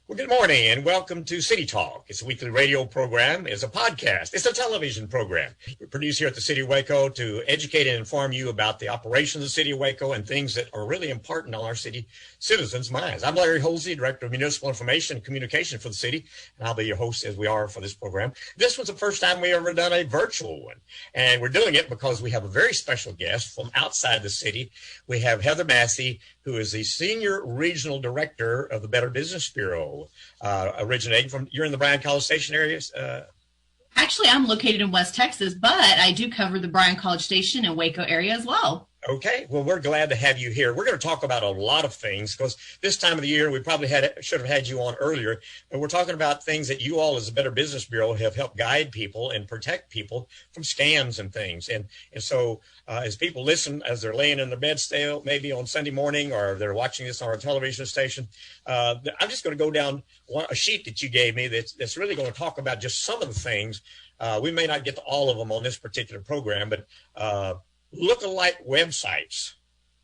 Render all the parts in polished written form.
Well, good morning and welcome to City Talk. It's a weekly radio program. It's a podcast. It's a television program. We produce here at the City of Waco to educate and inform you about the operations of the City of Waco and things that are really important on our city citizens' minds. I'm Larry Holsey, Director of Municipal Information and Communication for the city, and I'll be your host as we are for this program. This was the first time we ever done a virtual one, and we're doing it because we have a very special guest from outside the city. We have Heather Massey, who is the Senior Regional Director of the Better Business Bureau, originating from, you're in the Bryan College Station areas? Actually, I'm located in West Texas, but I do cover the Bryan College Station and Waco area as well. Okay, well, we're glad to have you here. We're going to talk about a lot of things because this time of the year, we probably should have had you on earlier, but we're talking about things that you all as a Better Business Bureau have helped guide people and protect people from scams and things. And so as people listen, as they're laying in their bed still, maybe on Sunday morning, or they're watching this on our television station, I'm just going to go down a sheet that you gave me that's really going to talk about just some of the things. We may not get to all of them on this particular program, but look-alike websites.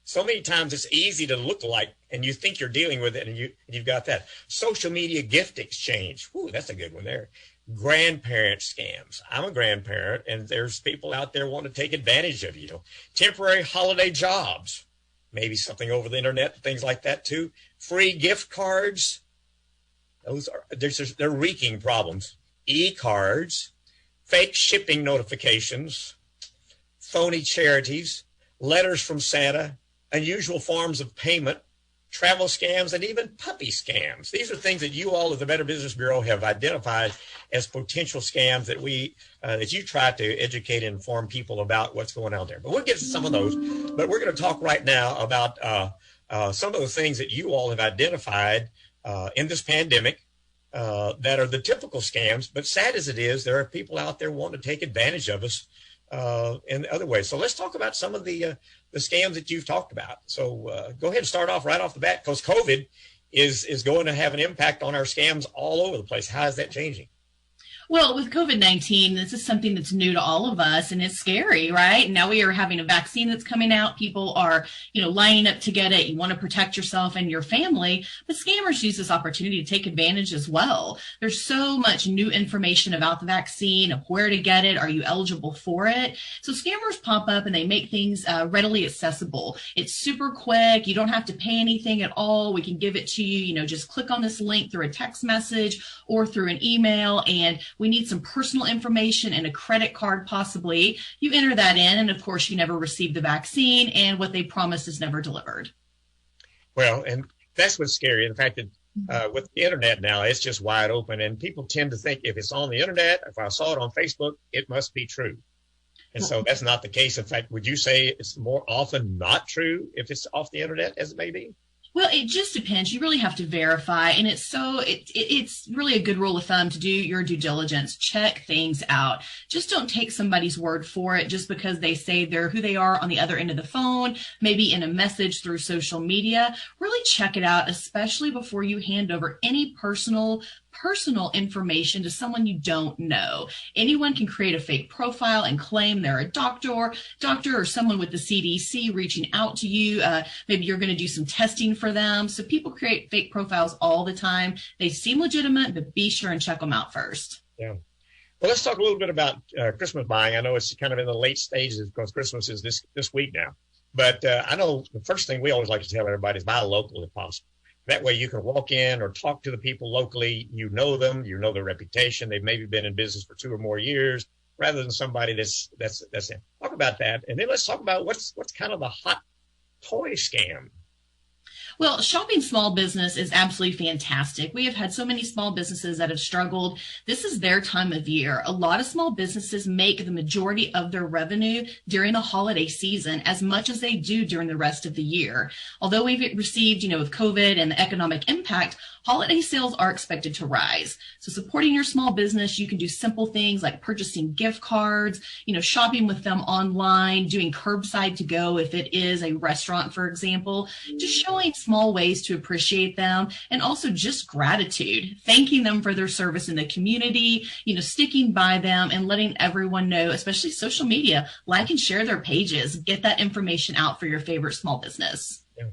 So many times it's easy to look alike and you think you're dealing with it and you've got that. Social media gift exchange. Ooh, that's a good one there. Grandparent scams. I'm a grandparent and there's people out there wanting to take advantage of you. Temporary holiday jobs. Maybe something over the internet, things like that too. Free gift cards. They're wreaking problems. E-cards. Fake shipping notifications. Phony charities, letters from Santa, unusual forms of payment, travel scams, and even puppy scams. These are things that you all at the Better Business Bureau have identified as potential scams that that you try to educate and inform people about what's going on there. But we'll get to some of those. But we're going to talk right now about some of the things that you all have identified in this pandemic that are the typical scams. But sad as it is, there are people out there wanting to take advantage of us in other ways. So let's talk about some of the scams that you've talked about. So go ahead and start off right off the bat, because COVID is going to have an impact on our scams all over the place. How is that changing? Well, with COVID-19, this is something that's new to all of us, and it's scary, right? Now we are having a vaccine that's coming out. People are, lining up to get it. You want to protect yourself and your family, but scammers use this opportunity to take advantage as well. There's so much new information about the vaccine, of where to get it. Are you eligible for it? So scammers pop up and they make things readily accessible. It's super quick. You don't have to pay anything at all. We can give it to you, just click on this link through a text message or through an email, and we need some personal information and a credit card possibly. You enter that in, and of course you never received the vaccine, and what they promised is never delivered. Well, and that's what's scary. The fact that with the internet now, it's just wide open, and people tend to think if it's on the internet, if I saw it on Facebook, it must be true. And so that's not the case. In fact, would you say it's more often not true if it's off the internet as it may be? Well, it just depends. You really have to verify, and it's really a good rule of thumb to do your due diligence. Check things out. Just don't take somebody's word for it just because they say they're who they are on the other end of the phone, maybe in a message through social media. Really check it out, especially before you hand over any personal information to someone you don't know. Anyone can create a fake profile and claim they're a doctor or someone with the CDC reaching out to you. Maybe you're going to do some testing for them. So people create fake profiles all the time. They seem legitimate, but be sure and check them out first. Yeah. Well, let's talk a little bit about Christmas buying. I know it's kind of in the late stages because Christmas is this week now. But I know the first thing we always like to tell everybody is buy local if possible. That way you can walk in or talk to the people locally. You know them, you know their reputation. They've maybe been in business for 2 or more years rather than somebody that's it. Talk about that. And then let's talk about what's kind of the hot toy scam. Well, shopping small business is absolutely fantastic. We have had so many small businesses that have struggled. This is their time of year. A lot of small businesses make the majority of their revenue during the holiday season as much as they do during the rest of the year. Although we've received, with COVID and the economic impact, holiday sales are expected to rise. So supporting your small business, you can do simple things like purchasing gift cards, shopping with them online, doing curbside to go if it is a restaurant, for example, just showing small ways to appreciate them, and also just gratitude, thanking them for their service in the community, sticking by them and letting everyone know, especially social media, like and share their pages, get that information out for your favorite small business. Yeah.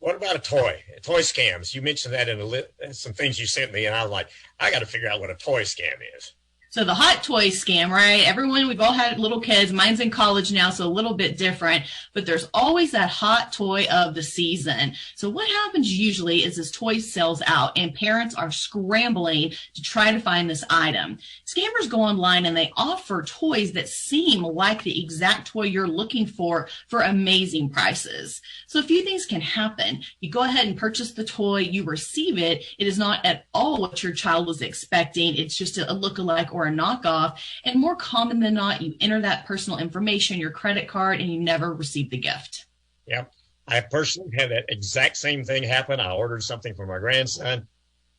What about a toy? Toy scams. You mentioned that in some things you sent me, and I was like, I got to figure out what a toy scam is. So the hot toy scam, right? Everyone, we've all had little kids. Mine's in college now, so a little bit different, but there's always that hot toy of the season. So what happens usually is this toy sells out and parents are scrambling to try to find this item. Scammers go online and they offer toys that seem like the exact toy you're looking for amazing prices. So a few things can happen. You go ahead and purchase the toy, you receive it. It is not at all what your child was expecting. It's just a look-alike or a knockoff, and more common than not, you enter that personal information, your credit card, and you never receive the gift. Yep. I personally had that exact same thing happen. I ordered something for my grandson,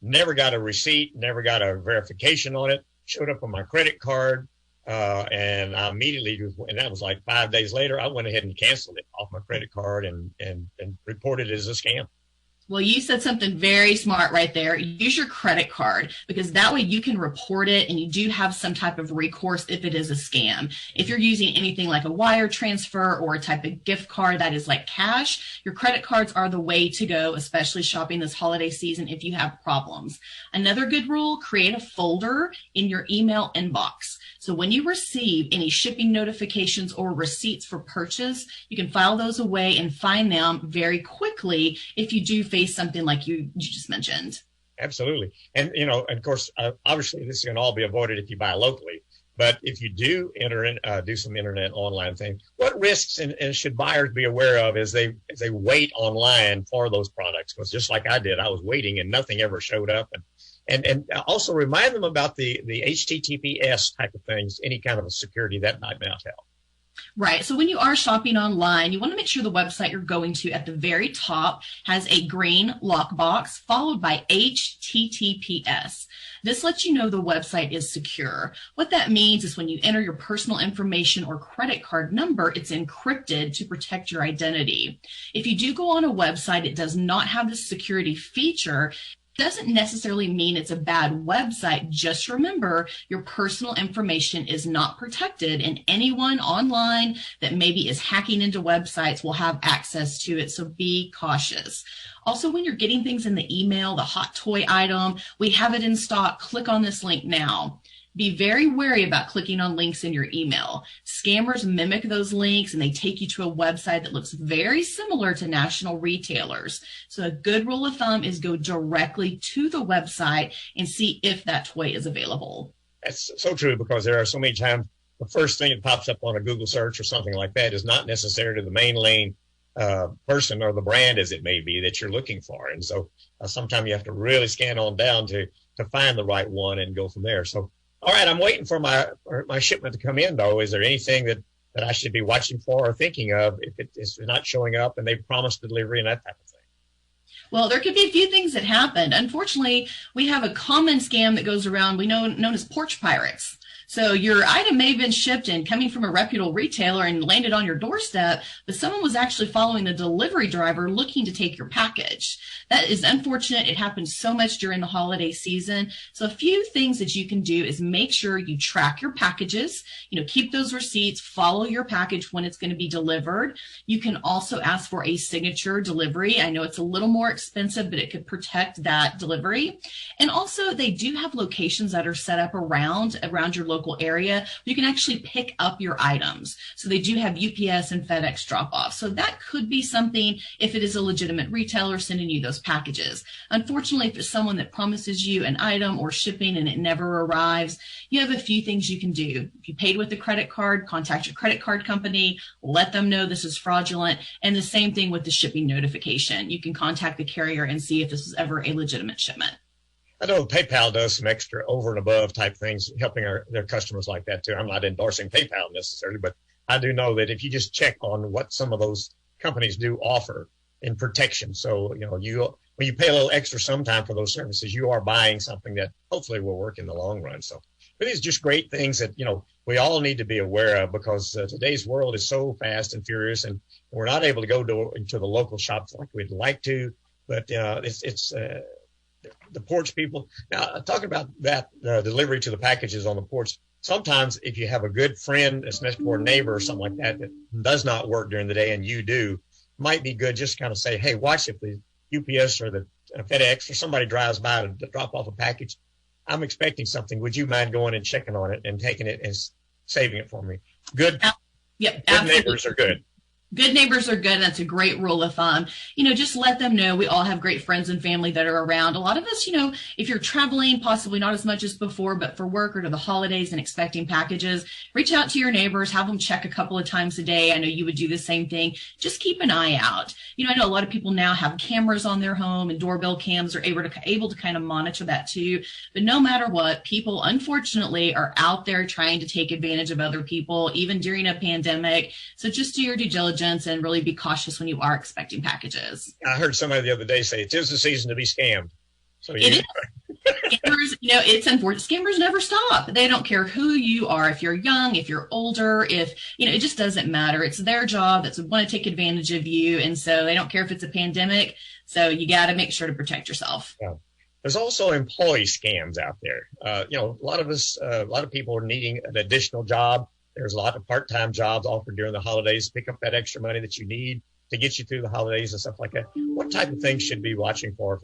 never got a receipt, never got a verification on it, showed up on my credit card, and I immediately, and that was like 5 days later, I went ahead and canceled it off my credit card and reported it as a scam. Well, you said something very smart right there. Use your credit card, because that way you can report it and you do have some type of recourse if it is a scam. If you're using anything like a wire transfer or a type of gift card that is like cash, your credit cards are the way to go, especially shopping this holiday season if you have problems. Another good rule, create a folder in your email inbox. So when you receive any shipping notifications or receipts for purchase, you can file those away and find them very quickly if you do face something like you just mentioned. Absolutely. And, of course, obviously this can all be avoided if you buy locally. But if you do enter in, do some internet online thing, what risks and should buyers be aware of as they wait online for those products? Because just like I did, I was waiting and nothing ever showed up. And also remind them about the HTTPS type of things, any kind of a security that might not help. Right. So when you are shopping online, you want to make sure the website you're going to at the very top has a green lockbox followed by HTTPS. This lets you know the website is secure. What that means is when you enter your personal information or credit card number, it's encrypted to protect your identity. If you do go on a website, it does not have this security feature. Doesn't necessarily mean it's a bad website. Just remember, your personal information is not protected, and anyone online that maybe is hacking into websites will have access to it. So be cautious. Also, when you're getting things in the email, the hot toy item, we have it in stock. Click on this link now. Be very wary about clicking on links in your email. Scammers mimic those links and they take you to a website that looks very similar to national retailers. So a good rule of thumb is go directly to the website and see if that toy is available. That's so true, because there are so many times the first thing that pops up on a Google search or something like that is not necessarily the main lane person or the brand as it may be that you're looking for. And so sometimes you have to really scan on down to find the right one and go from there. So all right, I'm waiting for my shipment to come in, though. Is there anything that I should be watching for or thinking of if it is not showing up and they promised delivery and that type of thing? Well, there could be a few things that happened. Unfortunately, we have a common scam that goes around, known as porch pirates. So your item may have been shipped and coming from a reputable retailer and landed on your doorstep, but someone was actually following the delivery driver looking to take your package. That is unfortunate. It happens so much during the holiday season. So a few things that you can do is make sure you track your packages, keep those receipts, follow your package when it's going to be delivered. You can also ask for a signature delivery. I know it's a little more expensive, but it could protect that delivery. And also they do have locations that are set up around your local area. You can actually pick up your items. So they do have UPS and FedEx drop-off. So that could be something if it is a legitimate retailer sending you those packages. Unfortunately, if it's someone that promises you an item or shipping and it never arrives, you have a few things you can do. If you paid with a credit card, contact your credit card company, let them know this is fraudulent. And the same thing with the shipping notification. You can contact the carrier and see if this was ever a legitimate shipment. I know PayPal does some extra over and above type things, helping their customers like that too. I'm not endorsing PayPal necessarily, but I do know that if you just check on what some of those companies do offer in protection. So, when you pay a little extra sometime for those services, you are buying something that hopefully will work in the long run. So these are just great things that, we all need to be aware of, because today's world is so fast and furious, and we're not able to go into the local shops like we'd like to, but it's the porch people. Now, talking about that delivery to the packages on the porch, sometimes if you have a good friend, especially or neighbor or something like that does not work during the day and you do, might be good just to kind of say, hey, watch if the UPS or the FedEx or somebody drives by to drop off a package. I'm expecting something. Would you mind going and checking on it and taking it and saving it for me? Good. Yep. Good neighbors are good. Good neighbors are good. That's a great rule of thumb. Just let them know we all have great friends and family that are around. A lot of us, if you're traveling, possibly not as much as before, but for work or to the holidays and expecting packages, reach out to your neighbors, have them check a couple of times a day. I know you would do the same thing. Just keep an eye out. I know a lot of people now have cameras on their home, and doorbell cams are able to kind of monitor that too. But no matter what, people unfortunately are out there trying to take advantage of other people, even during a pandemic. So just do your due diligence and really be cautious when you are expecting packages. I heard somebody the other day say it is the season to be scammed. So it is. Scammers, it's unfortunate. Scammers never stop. They don't care who you are. If you're young, if you're older, it just doesn't matter. It's their job that's want to take advantage of you. And so they don't care if it's a pandemic. So you got to make sure to protect yourself. Yeah. There's also employee scams out there. A lot of people are needing an additional job. There's a lot of part-time jobs offered during the holidays. Pick up that extra money that you need to get you through the holidays and stuff like that. What type of things should be watching for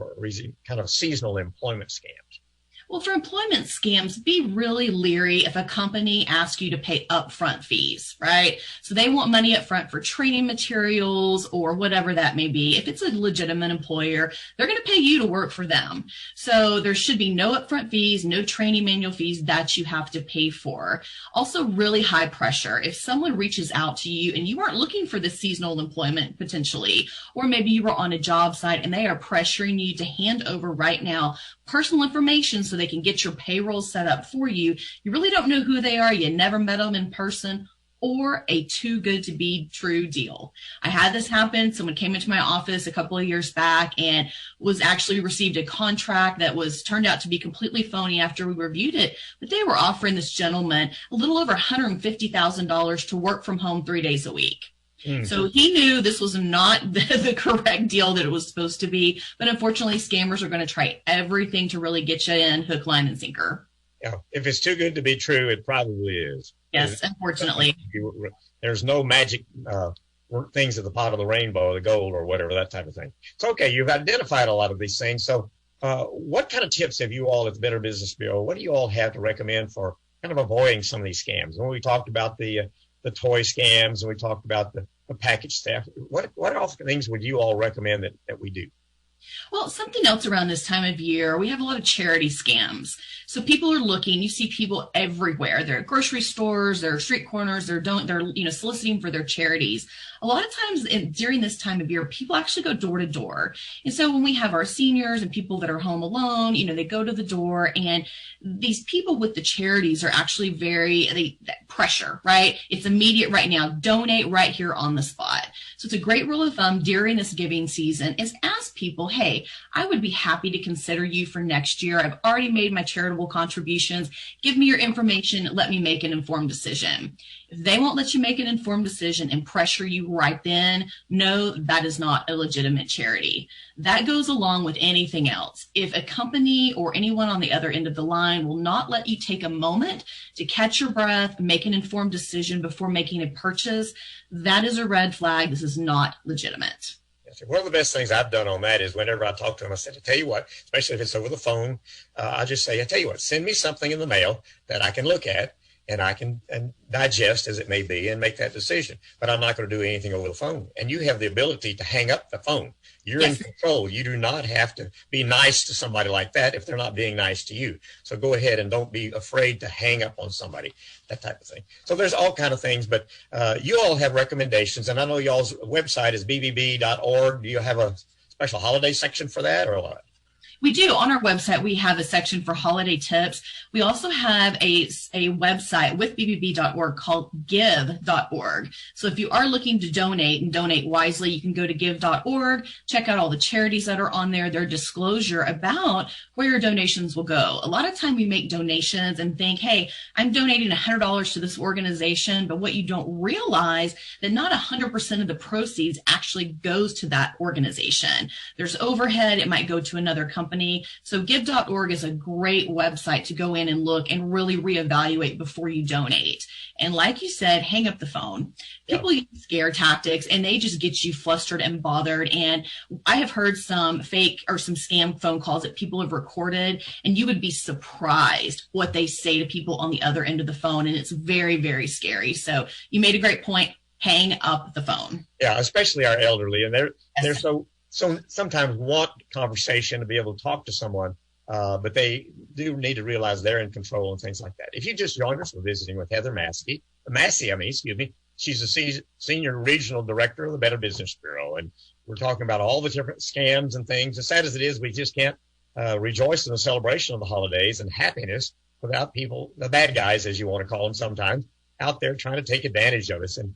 kind of seasonal employment scams? Well, for employment scams, be really leery if a company asks you to pay upfront fees, right? So they want money up front for training materials or whatever that may be. If it's a legitimate employer, they're going to pay you to work for them. So there should be no upfront fees, no training manual fees that you have to pay for. Also, really high pressure. If someone reaches out to you and you aren't looking for the seasonal employment potentially, or maybe you were on a job site and they are pressuring you to hand over right now personal information so they can get your payroll set up for you. You really don't know who they are. You never met them in person, or a too good to be true deal. I had this happen. Someone came into my office a couple of years back and was actually received a contract that was turned out to be completely phony after we reviewed it. But they were offering this gentleman a little over $150,000 to work from home 3 days a week. So he knew this was not the correct deal that it was supposed to be. But unfortunately, scammers are going to try everything to really get you in hook, line, and sinker. Yeah, if it's too good to be true, it probably is. Yes, unfortunately. There's no magic things at the pot of the rainbow, the gold or whatever, that type of thing. It's okay. You've identified a lot of these things. So what kind of tips have you all at the Better Business Bureau? What do you all have to recommend for kind of avoiding some of these scams? When we talked about the toy scams and we talked about the package theft, what else things would you all recommend that we do? Well, something else around this time of year, we have a lot of charity scams. So people are looking, you see people everywhere. They're at grocery stores, they're street corners, they're soliciting for their charities. A lot of times during this time of year, people actually go door to door. And so when we have our seniors and people that are home alone, they go to the door, and these people with the charities are actually that pressure, right? It's immediate right now. Donate right here on the spot. So it's a great rule of thumb during this giving season is ask people, hey, I would be happy to consider you for next year. I've already made my charitable contributions. Give me your information. Let me make an informed decision. If they won't let you make an informed decision and pressure you right then, no, that is not a legitimate charity. That goes along with anything else. If a company or anyone on the other end of the line will not let you take a moment to catch your breath, make an informed decision before making a purchase, that is a red flag. This is not legitimate. One of the best things I've done on that is whenever I talk to them, I said, I tell you what, especially if it's over the phone, I just say, I tell you what, send me something in the mail that I can look at and I can digest as it may be and make that decision. But I'm not going to do anything over the phone. And you have the ability to hang up the phone. You're in control. You do not have to be nice to somebody like that if they're not being nice to you. So go ahead and don't be afraid to hang up on somebody, that type of thing. So there's all kind of things, but you all have recommendations. And I know y'all's website is bbb.org. Do you have a special holiday section for that or what? We do. On our website, we have a section for holiday tips. We also have a website with bbb.org called give.org. So if you are looking to donate and donate wisely, you can go to give.org, check out all the charities that are on there, their disclosure about where your donations will go. A lot of time we make donations and think, hey, I'm donating $100 to this organization, but what you don't realize that not 100% of the proceeds actually goes to that organization. There's overhead. It might go to another company company. So give.org is a great website to go in and look and really reevaluate before you donate. And like you said, hang up the phone. People use scare tactics and they just get you flustered and bothered. And I have heard some fake or some scam phone calls that people have recorded, and you would be surprised what they say to people on the other end of the phone. And it's very, very scary. So you made a great point. Hang up the phone. Yeah, especially our elderly. And they're so sometimes want conversation to be able to talk to someone, but they do need to realize they're in control and things like that. If you just joined us, we're visiting with Heather Massey. She's the Senior Regional Director of the Better Business Bureau. And we're talking about all the different scams and things. As sad as it is, we just can't rejoice in the celebration of the holidays and happiness without people, the bad guys, as you want to call them sometimes, out there trying to take advantage of us. And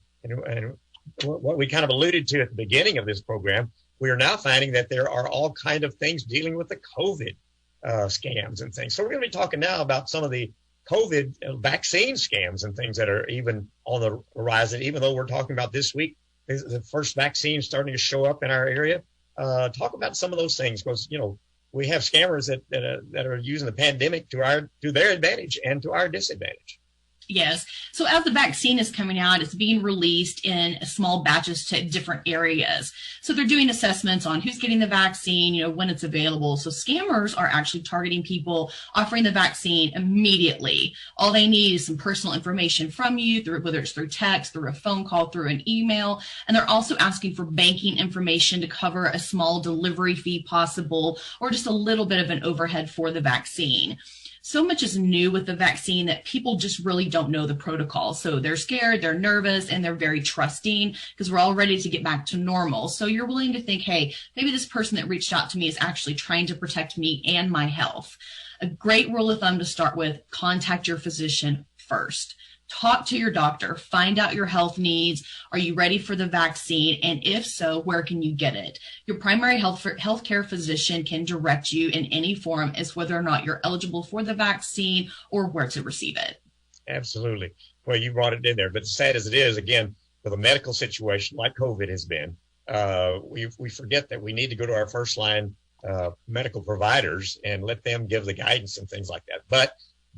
what we kind of alluded to at the beginning of this program, we are now finding that there are all kind of things dealing with the COVID scams and things. So we're going to be talking now about some of the COVID vaccine scams and things that are even on the horizon, even though we're talking about this week, the first vaccine starting to show up in our area. Talk about some of those things, because, we have scammers that are using the pandemic to their advantage and to our disadvantage. Yes. So as the vaccine is coming out, it's being released in small batches to different areas. So they're doing assessments on who's getting the vaccine, when it's available. So scammers are actually targeting people offering the vaccine immediately. All they need is some personal information from you, whether it's through text, through a phone call, through an email. And they're also asking for banking information to cover a small delivery fee possible, or just a little bit of an overhead for the vaccine. So much is new with the vaccine that people just really don't know the protocol. So they're scared, they're nervous, and they're very trusting because we're all ready to get back to normal. So you're willing to think, hey, maybe this person that reached out to me is actually trying to protect me and my health. A great rule of thumb to start with: contact your physician first. Talk to your doctor, find out your health needs. Are you ready for the vaccine? And if so, where can you get it? Your primary healthcare physician can direct you in any form as whether or not you're eligible for the vaccine or where to receive it. Absolutely. Well, you brought it in there, but sad as it is, again, with a medical situation like COVID has been, we forget that we need to go to our first line medical providers and let them give the guidance and things like that. But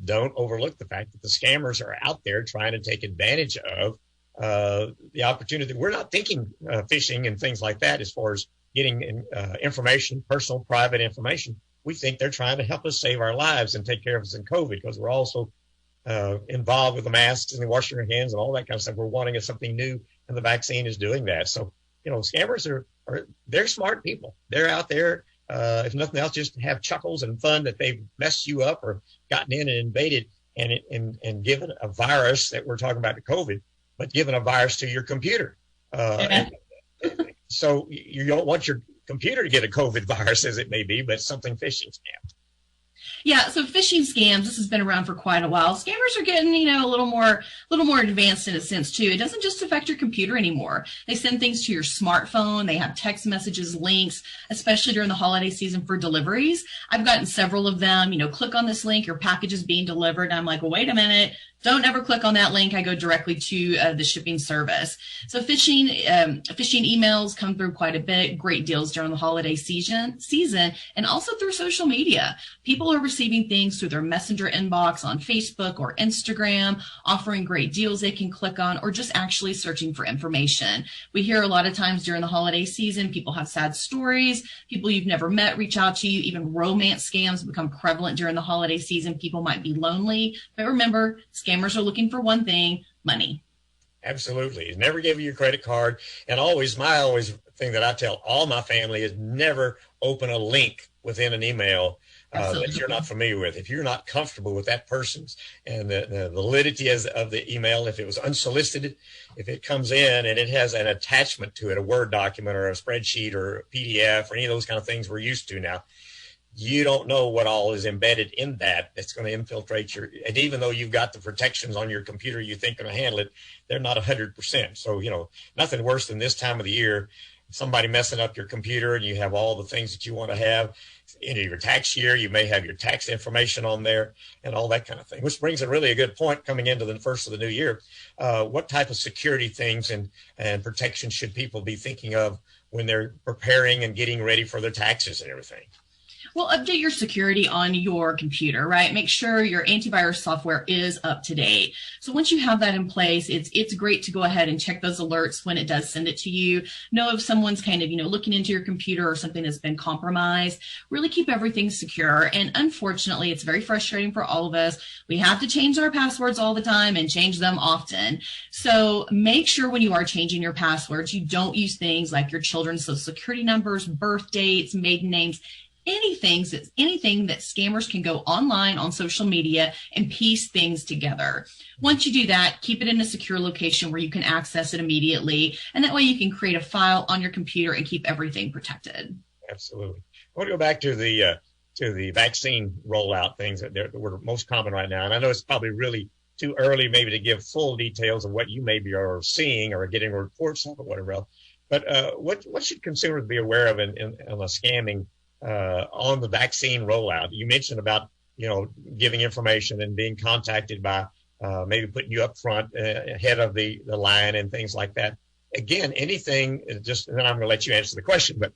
don't overlook the fact that the scammers are out there trying to take advantage of the opportunity. We're not thinking phishing and things like that as far as getting information, personal, private information. We think they're trying to help us save our lives and take care of us in COVID, because we're also involved with the masks and the washing our hands and all that kind of stuff. We're wanting something new, and the vaccine is doing that. So, scammers they're smart people. They're out there. If nothing else, just to have chuckles and fun that they've messed you up or gotten in and invaded and given a virus that we're talking about, the COVID, but given a virus to your computer. So you don't want your computer to get a COVID virus, as it may be, but something phishing scam. Yeah, so phishing scams, this has been around for quite a while. Scammers are getting, a little more advanced in a sense too. It doesn't just affect your computer anymore. They send things to your smartphone. They have text messages, links, especially during the holiday season for deliveries. I've gotten several of them, click on this link, your package is being delivered. And I'm like, well, wait a minute. Don't ever click on that link. I go directly to the shipping service. So phishing emails come through quite a bit. Great deals during the holiday season, and also through social media. People are receiving things through their messenger inbox on Facebook or Instagram, offering great deals they can click on, or just actually searching for information. We hear a lot of times during the holiday season, people have sad stories. People you've never met reach out to you. Even romance scams become prevalent during the holiday season. People might be lonely, but remember, scammers are looking for one thing: money. Absolutely. Never give you your credit card. And my thing that I tell all my family is never open a link within an email that you're not familiar with. If you're not comfortable with that person's and the validity of the email, if it was unsolicited, if it comes in and it has an attachment to it, a Word document or a spreadsheet or a PDF or any of those kind of things we're used to now, you don't know what all is embedded in that's going to infiltrate and even though you've got the protections on your computer you think going to handle it, they're not 100%. So, nothing worse than this time of the year, somebody messing up your computer and you have all the things that you want to have in your tax year. You may have your tax information on there and all that kind of thing, which brings a good point coming into the first of the new year. What type of security things and protection should people be thinking of when they're preparing and getting ready for their taxes and everything? Well, update your security on your computer, right? Make sure your antivirus software is up to date. So once you have that in place, it's great to go ahead and check those alerts when it does send it to you. Know if someone's kind of, looking into your computer or something has been compromised. Really keep everything secure. And unfortunately, it's very frustrating for all of us. We have to change our passwords all the time and change them often. So make sure when you are changing your passwords, you don't use things like your children's social security numbers, birth dates, maiden names, anything that scammers can go online on social media and piece things together. Once you do that, keep it in a secure location where you can access it immediately. And that way you can create a file on your computer and keep everything protected. Absolutely. I want to go back to the vaccine rollout things that were most common right now. And I know it's probably really too early maybe to give full details of what you maybe are seeing or getting reports of or whatever else. But what should consumers be aware of in a scamming on the vaccine rollout? You mentioned about, giving information and being contacted by maybe putting you up front ahead of the line and things like that. Again, anything, and then I'm going to let you answer the question, but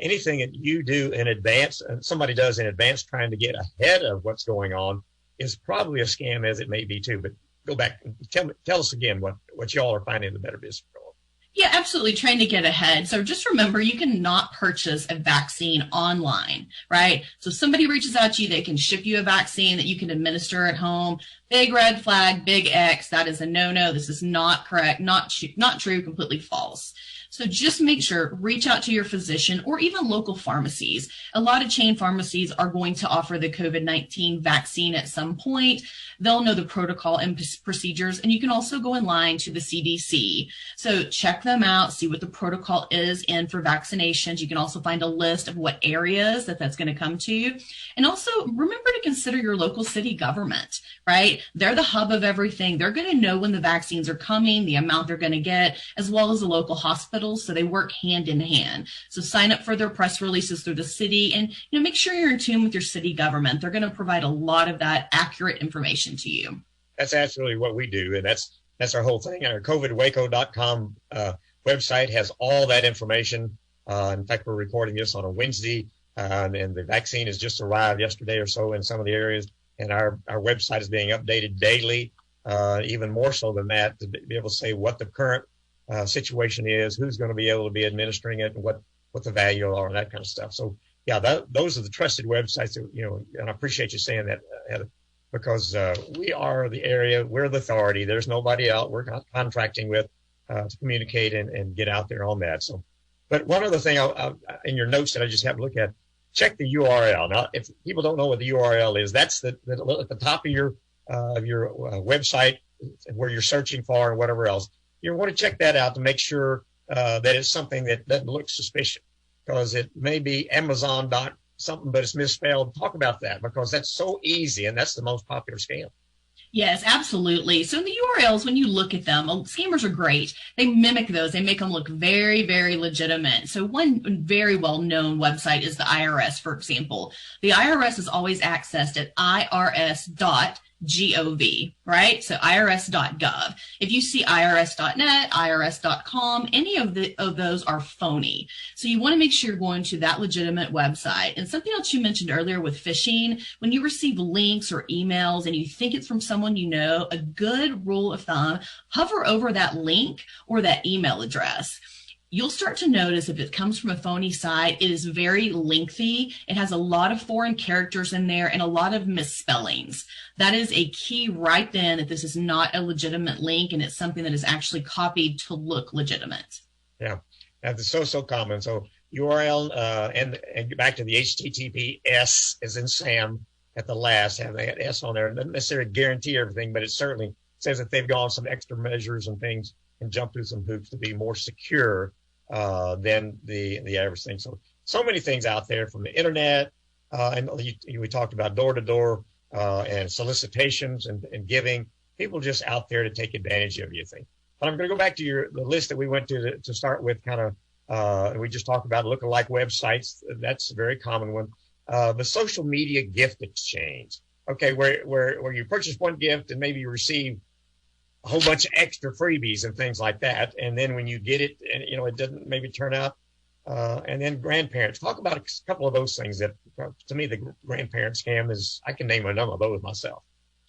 anything that you do in advance, and somebody does in advance trying to get ahead of what's going on is probably a scam as it may be too. But go back and tell us again what y'all are finding in the Better Business Bureau. Yeah, absolutely. Trying to get ahead. So just remember, you cannot purchase a vaccine online, right? So if somebody reaches out to you, they can ship you a vaccine that you can administer at home. Big red flag, big X. That is a no-no. This is not correct, not true, completely false. So just make sure, reach out to your physician or even local pharmacies. A lot of chain pharmacies are going to offer the COVID-19 vaccine at some point. They'll know the protocol and procedures, and you can also go in line to the CDC. So check them out, see what the protocol is in for vaccinations. You can also find a list of what areas that's going to come to. And also remember to consider your local city government, right? They're the hub of everything. They're going to know when the vaccines are coming, the amount they're going to get, as well as the local hospitals. So they work hand in hand. So sign up for their press releases through the city and make sure you're in tune with your city government. They're going to provide a lot of that accurate information to you. That's absolutely what we do. And that's our whole thing. Our covidwaco.com website has all that information. In fact, we're recording this on a Wednesday, and the vaccine has just arrived yesterday or so in some of the areas. And our website is being updated daily, even more so than that, to be able to say what the current situation is, who's going to be able to be administering it, and what the value are, and that kind of stuff. So, yeah, those are the trusted websites that, and I appreciate you saying that, Heather, because we are the area, we're the authority. There's nobody else we're contracting with to communicate and get out there on that. So, but one other thing in your notes that I just have to look at, check the URL. Now, if people don't know what the URL is, that's at the top of your website where you're searching for and whatever else. You want to check that out to make sure that it's something that doesn't look suspicious, because it may be Amazon something, but it's misspelled. Talk about that, because that's so easy, and that's the most popular scam. Yes, absolutely. So the URLs, when you look at them, scammers are great. They mimic those. They make them look very, very legitimate. So one very well-known website is the IRS, for example. The IRS is always accessed at irs.gov, right? So irs.gov. If you see irs.net, irs.com, any of those are phony. So you want to make sure you're going to that legitimate website. And something else you mentioned earlier with phishing, when you receive links or emails and you think it's from someone you know, a good rule of thumb, hover over that link or that email address. You'll start to notice if it comes from a phony site, it is very lengthy. It has a lot of foreign characters in there and a lot of misspellings. That is a key right then that this is not a legitimate link, and it's something that is actually copied to look legitimate. Yeah, that's so common. So URL and back to the HTTPS as in Sam at the last, having that S on there. It doesn't necessarily guarantee everything, but it certainly says that they've gone some extra measures and things and jump through some hoops to be more secure than the average thing. So many things out there from the internet, and we talked about door-to-door and solicitations and giving. People just out there to take advantage of you, think. But I'm going to go back to the list that we went to start with, kind of, we just talked about lookalike websites. That's a very common one. The social media gift exchange. Okay, where you purchase one gift and maybe you receive a whole bunch of extra freebies and things like that. And then when you get it, and it doesn't maybe turn out and then grandparents. Talk about a couple of those things that, to me, the grandparent scam is, I can name a number of those myself.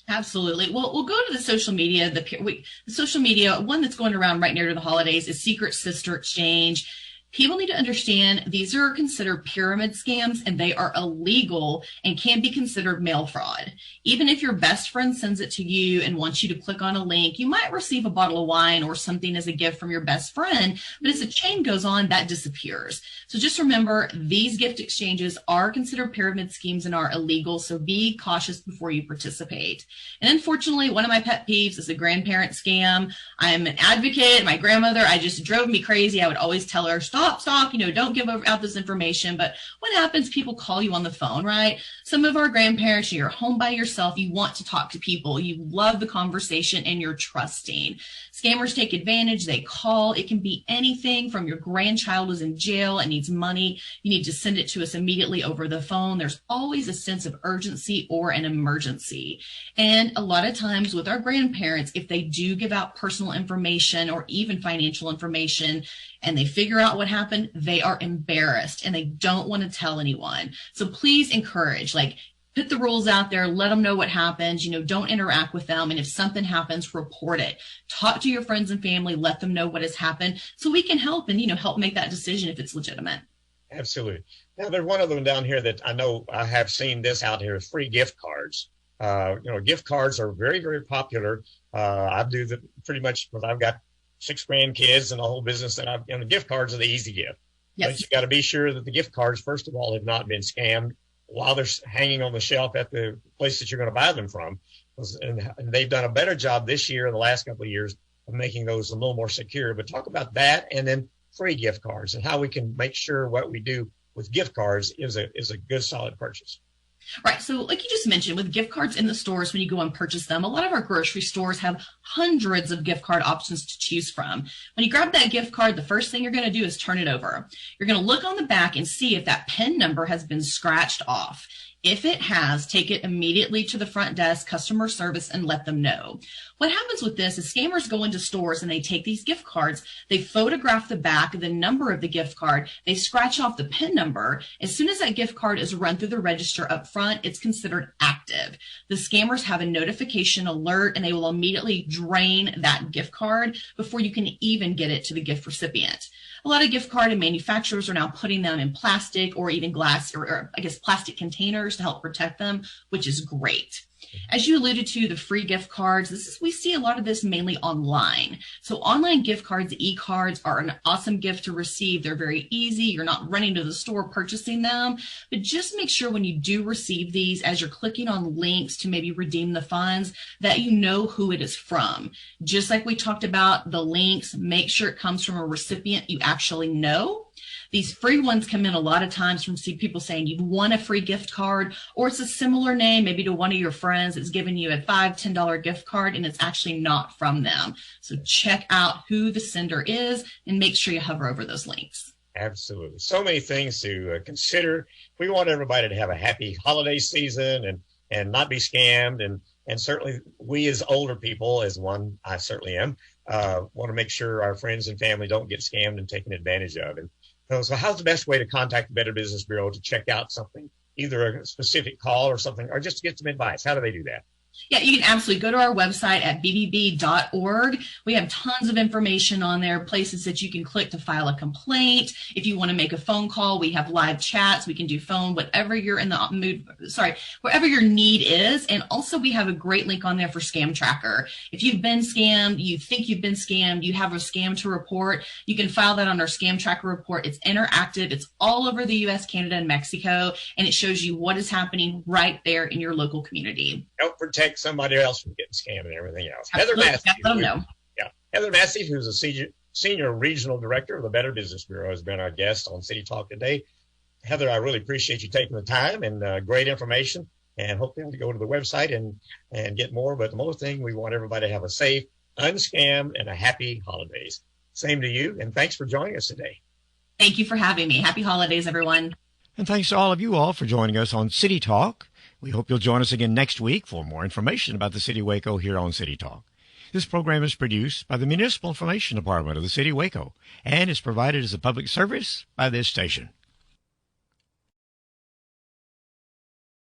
Absolutely. Well, we'll go to the social media. The social media, one that's going around right near to the holidays is Secret Sister Exchange. People need to understand these are considered pyramid scams, and they are illegal and can be considered mail fraud. Even if your best friend sends it to you and wants you to click on a link, you might receive a bottle of wine or something as a gift from your best friend, but as the chain goes on, that disappears. So just remember, these gift exchanges are considered pyramid schemes and are illegal, so be cautious before you participate. And unfortunately, one of my pet peeves is a grandparent scam. I'm an advocate. My grandmother, I just drove me crazy. I would always tell her, stop, don't give out this information. But what happens? People call you on the phone, right? Some of our grandparents, you're home by yourself. You want to talk to people. You love the conversation and you're trusting. Scammers take advantage. They call. It can be anything from your grandchild is in jail and needs money. You need to send it to us immediately over the phone. There's always a sense of urgency or an emergency. And a lot of times with our grandparents, if they do give out personal information or even financial information and they figure out what happened, they are embarrassed and they don't want to tell anyone. So please encourage, put the rules out there, let them know what happens, don't interact with them. And if something happens, report it. Talk to your friends and family, let them know what has happened so we can help and, help make that decision if it's legitimate. Absolutely. Now, there's one other one down here that I know I have seen this out here, free gift cards. Gift cards are very, very popular. I do pretty much because I've got 6 grandkids and the whole business and the gift cards are the easy gift. Yes. But you got to be sure that the gift cards, first of all, have not been scammed while they're hanging on the shelf at the place that you're going to buy them from. And they've done a better job this year and the last couple of years of making those a little more secure. But talk about that and then free gift cards and how we can make sure what we do with gift cards is a good, solid purchase. Right. So like you just mentioned, with gift cards in the stores, when you go and purchase them, a lot of our grocery stores have hundreds of gift card options to choose from. When you grab that gift card, the first thing you're going to do is turn it over. You're going to look on the back and see if that PIN number has been scratched off. If it has, take it immediately to the front desk, customer service, and let them know. What happens with this is scammers go into stores and they take these gift cards, they photograph the back, the number of the gift card, they scratch off the PIN number. As soon as that gift card is run through the register up front, it's considered active. The scammers have a notification alert and they will immediately drain that gift card before you can even get it to the gift recipient. A lot of gift card and manufacturers are now putting them in plastic or even glass or plastic containers to help protect them, which is great. As you alluded to, the free gift cards, we see a lot of this mainly online. So online gift cards, e-cards are an awesome gift to receive. They're very easy. You're not running to the store purchasing them, but just make sure when you do receive these, as you're clicking on links to maybe redeem the funds, that you know who it is from. Just like we talked about the links, make sure it comes from a recipient you actually know. These free ones come in a lot of times from people saying you've won a free gift card, or it's a similar name, maybe to one of your friends that's giving you a $5, $10 gift card, and it's actually not from them. So check out who the sender is and make sure you hover over those links. Absolutely. So many things to consider. We want everybody to have a happy holiday season and not be scammed. And certainly we as older people, as one I certainly am, want to make sure our friends and family don't get scammed and taken advantage of. And so how's the best way to contact the Better Business Bureau to check out something, either a specific call or something, or just to get some advice? How do they do that? Yeah, you can absolutely go to our website at bbb.org. We have tons of information on there, places that you can click to file a complaint. If you want to make a phone call, we have live chats. We can do phone, whatever you're in the mood, whatever your need is. And also we have a great link on there for Scam Tracker. If you've been scammed, you think you've been scammed, you have a scam to report, you can file that on our Scam Tracker report. It's interactive. It's all over the U.S., Canada, and Mexico, and it shows you what is happening right there in your local community. Help protect somebody else from getting scammed and everything else. Absolutely. Heather Massey, who's a senior regional director of the Better Business Bureau, has been our guest on City Talk today. Heather, I really appreciate you taking the time and great information, and hope they'll go to the website and get more. But the most thing, we want everybody to have a safe, unscammed, and a happy holidays. Same to you, and thanks for joining us today. Thank you for having me. Happy holidays, everyone. And thanks to all of you all for joining us on City Talk. We hope you'll join us again next week for more information about the City of Waco here on City Talk. This program is produced by the Municipal Information Department of the City of Waco and is provided as a public service by this station.